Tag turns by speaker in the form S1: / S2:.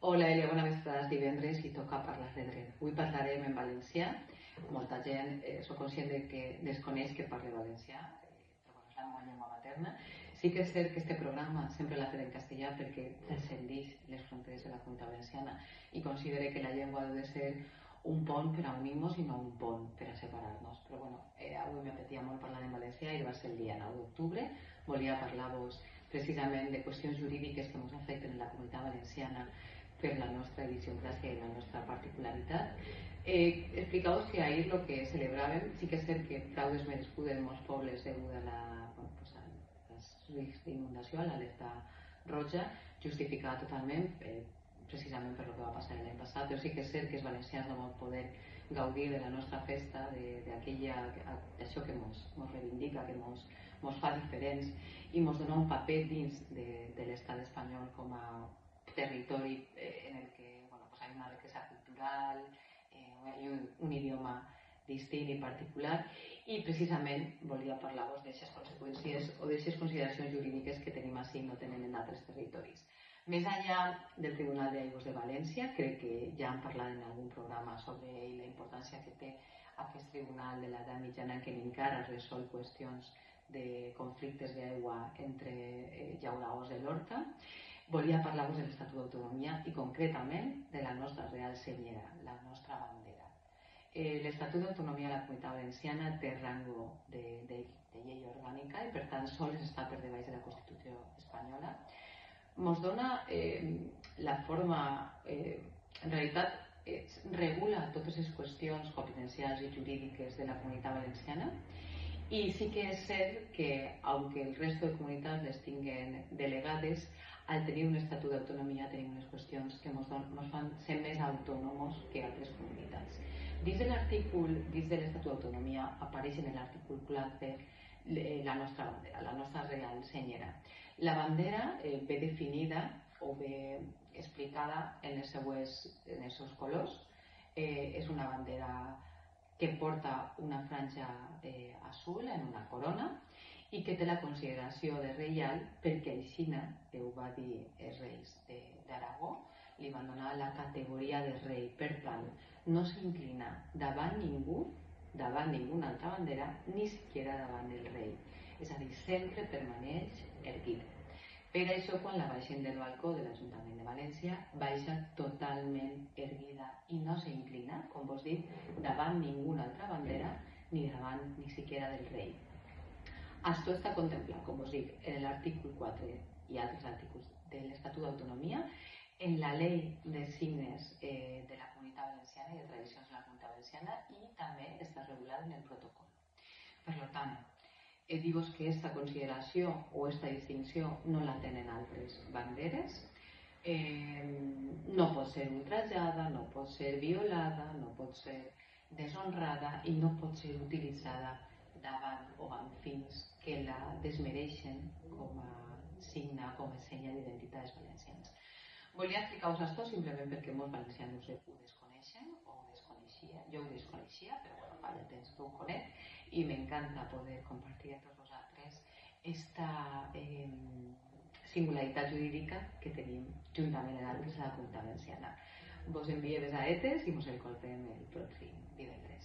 S1: Hola, Elia, bona vesprada. És divendres i toca parlar de dret. Avui parlarem en valencià. Molta gent sóc conscient que desconeix que parle valencià, però bueno, és la meva llengua materna. Sí que és cert que este programa sempre l'ha fet en castellà perquè transcendeix les fronteres de la Comunitat Valenciana i considere que la llengua ha de ser un pont per a unir-nos i no un pont per a separar-nos. Però bueno, avui m'apetia molt parlar en valencià i va ser el dia 9 d'octubre. Volia parlar-vos precisament de qüestions jurídiques que ens afecten en la Comunitat Valenciana per la nostra idiosincràsia i la nostra particularitat. Explicar-vos que ahir el que celebràvem, sí que és cert que fraudes merescudes en molts pobles degut a als riscs d'inundació, a l'alerta roja, justificada totalment, precisament per el que va passar l'any passat, però sí que és cert que els valencians no vam poder gaudir de la nostra festa, d'això que ens reivindica, que ens fa diferents i ens dona un paper dins de l'estat espanyol com a territori en el que hi ha una riquesa cultural, hi ha un idioma distint i particular, i precisament volia parlar-vos d'aquestes conseqüències o d'aquestes consideracions jurídiques que tenim així i no tenen en altres territoris. Més enllà del Tribunal d'Aigües de València, crec que ja hem parlat en algun programa sobre ell, la importància que té aquest tribunal de l'edat mitjana que encara resol qüestions de conflictes d'aigua entre llauradors de l'Horta. Volia parlar-vos de l'Estatut d'Autonomia i concretament de la nostra Real Senyera, la nostra bandera. L'Estatut d'Autonomia de la Comunitat Valenciana té rango de llei orgànica i per tant sols està per debaix de la Constitució espanyola. Ens dona la forma, en realitat regula totes les qüestions competencials i jurídiques de la Comunitat Valenciana i sí que és cert que, aunque el resto de comunitats les tinguen delegades, al tenir un estatut d'autonomia tenim unes qüestions que ens fan ser més autònoms que altres comunitats. Dins de l'Estatut d'Autonomia apareix en l'article 4 la nostra bandera, la nostra Real Senyera. La bandera ve definida o ve explicada en els seus colors. És una bandera que porta una franja azul en una corona i que té la consideració de reial perquè aixina, ho va dir els reis d'Aragó, li van donar la categoria de rei. Per tant, no s'inclina davant ningú, davant ninguna altra bandera, ni siquiera davant el rei. És a dir, sempre permaneix erguida. Per això, quan la baixen del balcó de l'Ajuntament de València, baixa totalment erguida i no s'inclina, com vos dic, davant ninguna altra bandera ni davant ni siquiera del rei. Això està contemplat, com us dic, en l'article 4 i altres articles de l'Estatut d'Autonomia, en la llei de signes de la Comunitat Valenciana i de tradicions de la Comunitat Valenciana i també està regulat en el protocol. Per tant, dir-vos que aquesta consideració o aquesta distinció no la tenen altres banderes, no pot ser ultrajada, no pot ser violada, no pot ser deshonrada i no pot ser utilitzada davant o amb fins que la desmereixen com a signe, com a senya d'identitat dels valencians. Volia explicar-vos això simplement perquè molts valencians ho desconeixen o ho desconeixia. Jo ho desconeixia, però bueno, fa ja temps que ho conec i m'encanta poder compartir amb tots vosaltres aquesta singularitat jurídica que tenim juntament en l'àmbit de la Comunitat Valenciana. Vos envie besadetes i mos encolpem el pròxim divendres.